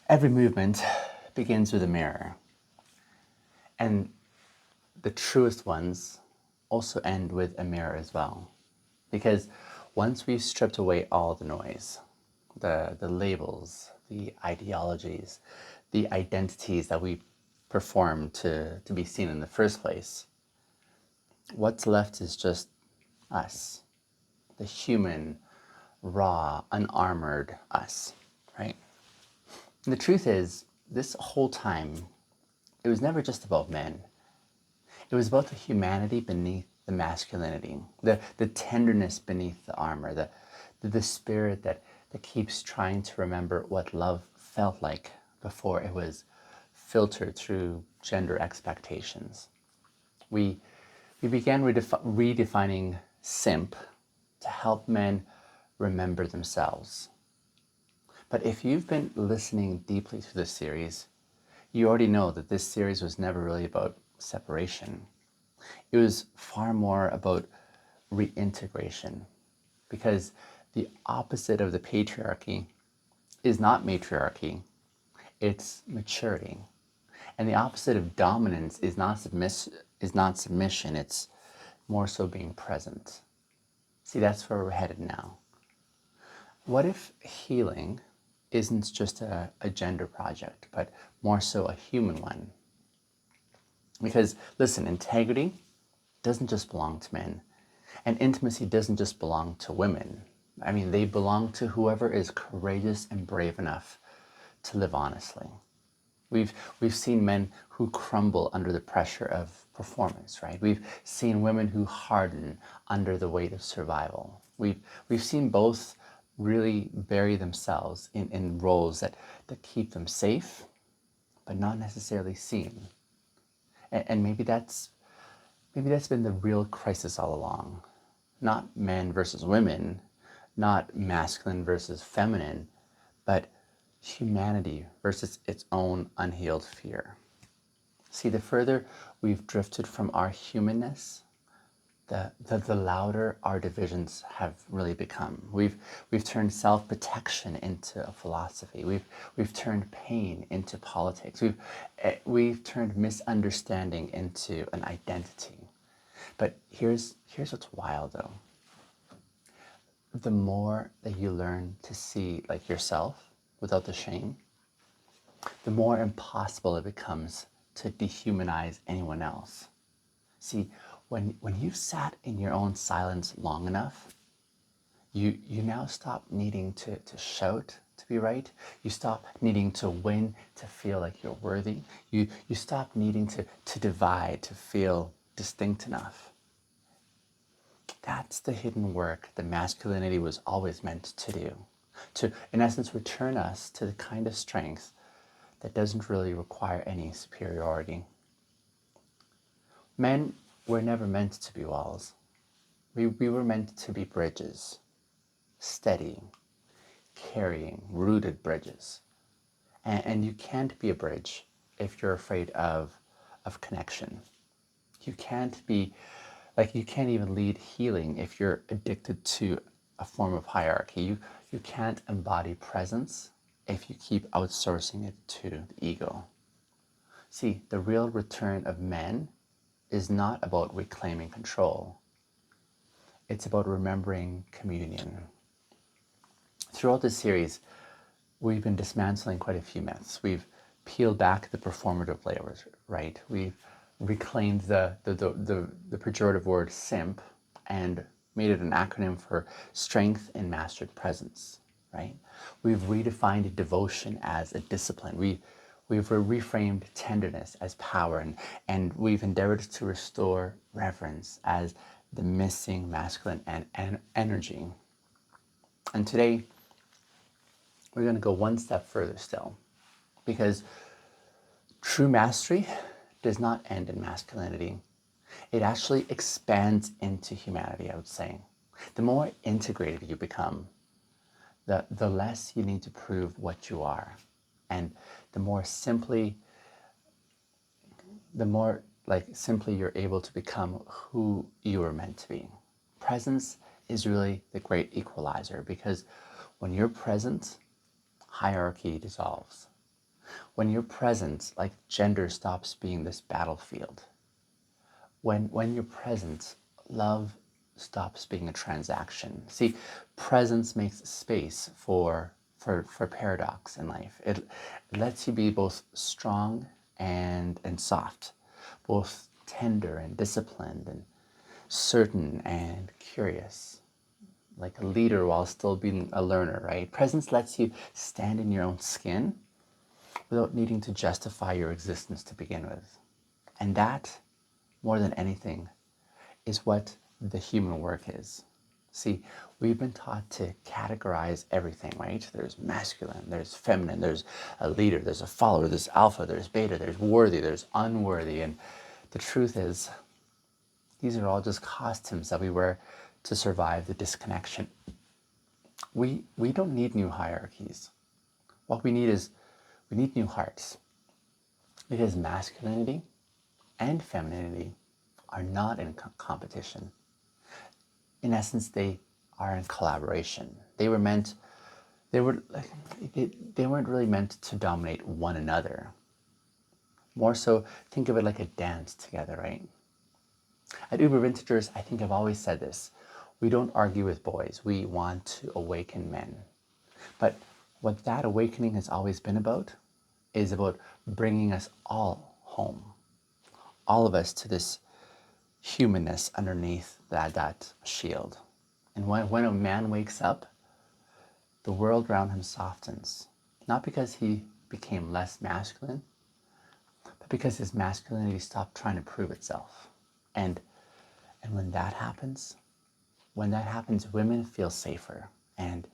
Every movement begins with a mirror, and the truest ones also end with a mirror as well. Because once we've stripped away all the noise, the labels, the ideologies, the identities that we perform to be seen in the first place, what's left is just us, the human, raw, unarmored us, right? And the truth is, this whole time, it was never just about men. It was about the humanity beneath the masculinity, the tenderness beneath the armor, the spirit that keeps trying to remember what love felt like before it was filtered through gender expectations. We began redefining simp to help men remember themselves. But if you've been listening deeply to this series, you already know that this series was never really about separation. It was far more about reintegration, because the opposite of the patriarchy is not matriarchy, it's maturity. And the opposite of dominance is not submission, it's more so being present. See, that's where we're headed now. What if healing isn't just a gender project, but more so a human one? Because listen, integrity doesn't just belong to men, and intimacy doesn't just belong to women. I mean, they belong to whoever is courageous and brave enough to live honestly. We've seen men who crumble under the pressure of performance, right? We've seen women who harden under the weight of survival. We've seen both really bury themselves in roles that keep them safe, but not necessarily seen. And maybe that's been the real crisis all along. Not men versus women, not masculine versus feminine, but humanity versus its own unhealed fear. See, the further we've drifted from our humanness, the louder our divisions have really become. We've turned self-protection into a philosophy. We've turned pain into politics. We've turned misunderstanding into an identity. But here's what's wild though. The more that you learn to see like yourself without the shame, the more impossible it becomes to dehumanize anyone else. See, when you've sat in your own silence long enough, you now stop needing to shout to be right. You stop needing to win to feel like you're worthy. You stop needing to divide to feel distinct enough. That's the hidden work that masculinity was always meant to do. To, in essence, return us to the kind of strength that doesn't really require any superiority. Men were never meant to be walls. We were meant to be bridges, steady, carrying, rooted bridges. And you can't be a bridge if you're afraid of connection. You can't be, you can't even lead healing if you're addicted to a form of hierarchy. You can't embody presence if you keep outsourcing it to the ego. See, the real return of men is not about reclaiming control. It's about remembering communion. Throughout this series, we've been dismantling quite a few myths. We've peeled back the performative layers, right? We've reclaimed the pejorative word simp and made it an acronym for strength in mastered presence, right? We've redefined devotion as a discipline. We've reframed tenderness as power, and we've endeavored to restore reverence as the missing masculine and energy. And today, we're going to go one step further still, because true mastery does not end in masculinity. It actually expands into humanity, I would say. The more integrated you become, the less you need to prove what you are. And the more simply you're able to become who you were meant to be. Presence is really the great equalizer, because when you're present, hierarchy dissolves. When you're present, like gender stops being this battlefield. When you're present, love stops being a transaction. See, presence makes space for paradox in life. It lets you be both strong and soft, both tender and disciplined, and certain and curious, like a leader while still being a learner, right? Presence lets you stand in your own skin without needing to justify your existence to begin with. And that, more than anything, is what the human work is. See, we've been taught to categorize everything, right? There's masculine, there's feminine, there's a leader, there's a follower, there's alpha, there's beta, there's worthy, there's unworthy. And the truth is, these are all just costumes that we wear to survive the disconnection. We don't need new hierarchies. What we need is, we need new hearts. Because masculinity and femininity are not in competition. In essence, they are in collaboration. They weren't really meant to dominate one another. More so, think of it like a dance together, right? At Uber Bintegers, I think I've always said this. We don't argue with boys. We want to awaken men. But what that awakening has always been about is about bringing us all home. All of us to this humanness underneath that shield. And when a man wakes up, the world around him softens. Not because he became less masculine, but because his masculinity stopped trying to prove itself. And when that happens, women feel safer, and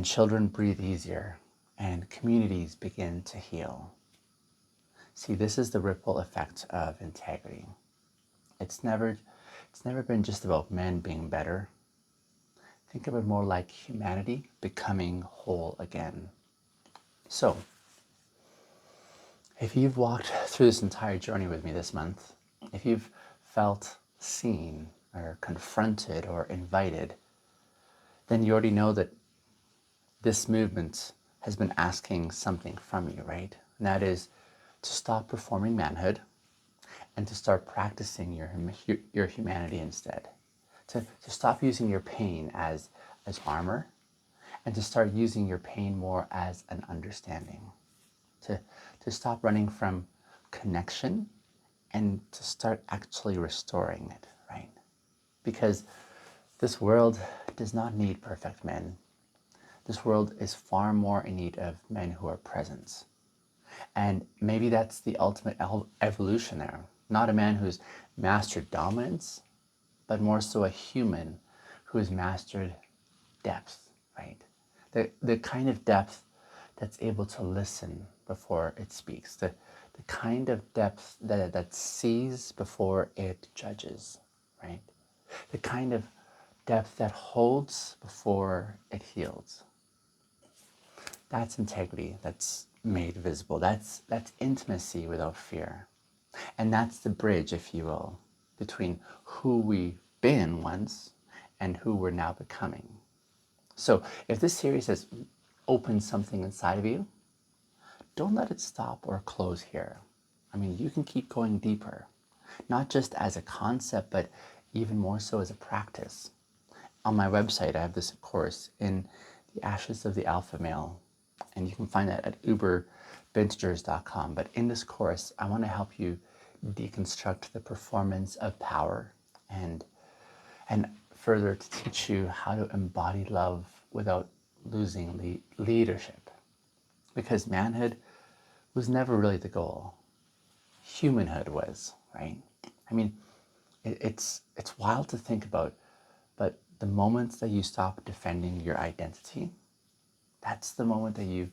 children breathe easier, and communities begin to heal. See, this is the ripple effect of integrity. It's never been just about men being better. Think of it more like humanity becoming whole again. So, if you've walked through this entire journey with me this month, if you've felt seen or confronted or invited, then you already know that this movement has been asking something from you, right? And that is to stop performing manhood and to start practicing your humanity instead. To stop using your pain as armor, and to start using your pain more as an understanding. To stop running from connection and to start actually restoring it, right? Because this world does not need perfect men. This world is far more in need of men who are present. And maybe that's the ultimate evolution there. Not a man who's mastered dominance, but more so a human who has mastered depth, right? The kind of depth that's able to listen before it speaks. The kind of depth that sees before it judges, right? The kind of depth that holds before it heals. That's integrity that's made visible. That's intimacy without fear. And that's the bridge, if you will, between who we've been once and who we're now becoming. So if this series has opened something inside of you, don't let it stop or close here. I mean, you can keep going deeper, not just as a concept, but even more so as a practice. On my website, I have this course, In the Ashes of the Alpha Male, and you can find that at uberbintegers.com. But in this course, I want to help you deconstruct the performance of power and further to teach you how to embody love without losing leadership. Because manhood was never really the goal. Humanhood was, right? I mean, it's wild to think about, but the moments that you stop defending your identity, that's the moment that you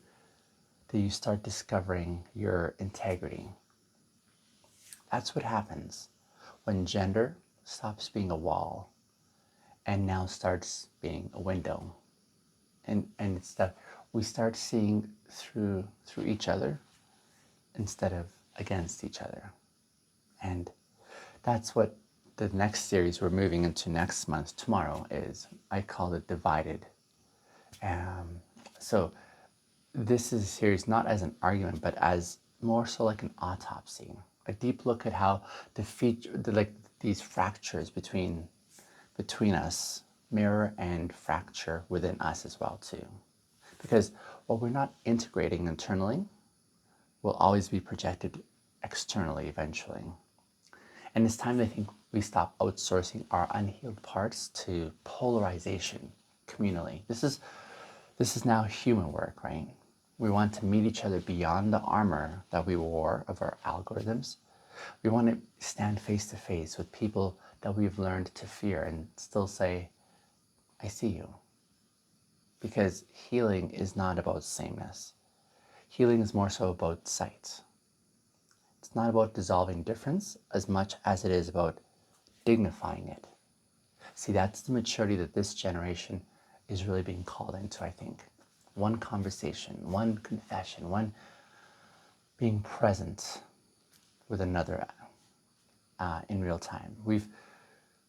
start discovering your integrity. That's what happens when gender stops being a wall and now starts being a window. And it's that we start seeing through each other instead of against each other. And that's what the next series we're moving into next month, tomorrow, is. I call it Divided. So this is a series not as an argument, but as more so like an autopsy, a deep look at how these fractures between us mirror and fracture within us as well too. Because what we're not integrating internally will always be projected externally eventually. And it's time, I think, we stop outsourcing our unhealed parts to polarization communally. This is now human work, right? We want to meet each other beyond the armor that we wore of our algorithms. We want to stand face to face with people that we've learned to fear and still say, I see you. Because healing is not about sameness. Healing is more so about sight. It's not about dissolving difference as much as it is about dignifying it. See, that's the maturity that this generation is really being called into, I think. One conversation, one confession, one being present with another in real time. We've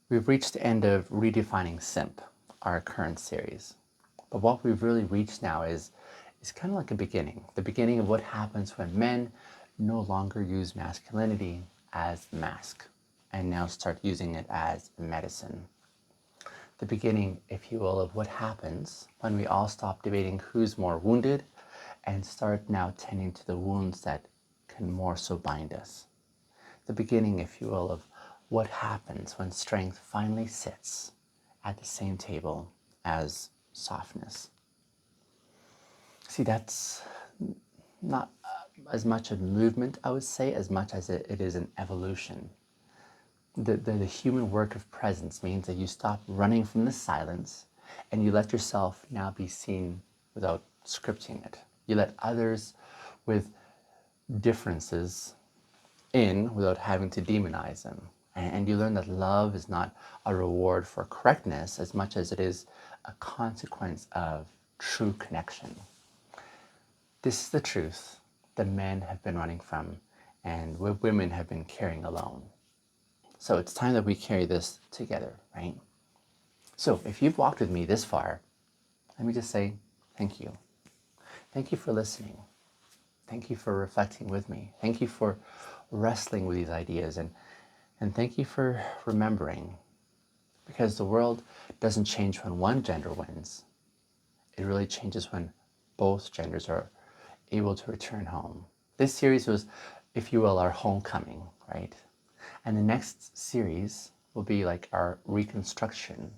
reached the end of Redefining S.I.M.P, our current series. But what we've really reached now is kind of like a beginning. The beginning of what happens when men no longer use masculinity as the mask and now start using it as medicine. The beginning, if you will, of what happens when we all stop debating who's more wounded and start now tending to the wounds that can more so bind us. The beginning, if you will, of what happens when strength finally sits at the same table as softness. See, that's not as much a movement, I would say, as much as it is an evolution. The human work of presence means that you stop running from the silence and you let yourself now be seen without scripting it. You let others with differences in without having to demonize them. And you learn that love is not a reward for correctness as much as it is a consequence of true connection. This is the truth that men have been running from and women have been carrying alone. So it's time that we carry this together, right? So if you've walked with me this far, let me just say thank you. Thank you for listening. Thank you for reflecting with me. Thank you for wrestling with these ideas and thank you for remembering, because the world doesn't change when one gender wins. It really changes when both genders are able to return home. This series was, if you will, our homecoming, right? And the next series will be like our reconstruction,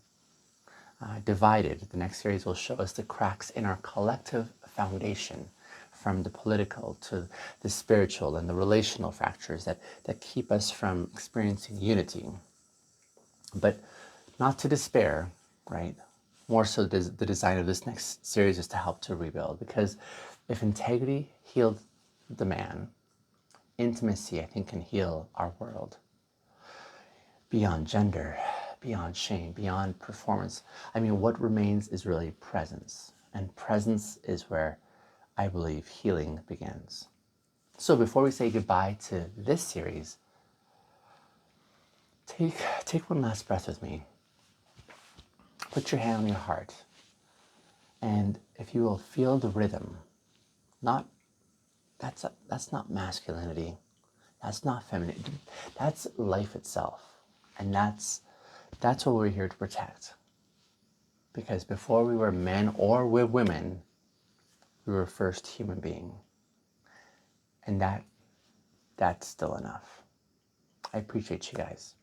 divided. The next series will show us the cracks in our collective foundation, from the political to the spiritual and the relational fractures that keep us from experiencing unity. But not to despair, right? More so the design of this next series is to help to rebuild, because if integrity healed the man, intimacy, I think, can heal our world. Beyond gender, beyond shame, beyond performance. I mean, what remains is really presence. And presence is where I believe healing begins. So before we say goodbye to this series, take one last breath with me. Put your hand on your heart. And if you will, feel the rhythm. That's not masculinity. That's not femininity. That's life itself. And that's what we're here to protect. Because before we were men or we're women, we were first human being. And that's still enough. I appreciate you guys.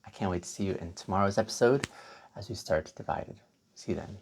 I can't wait to see you in tomorrow's episode as we start Divided. See you then.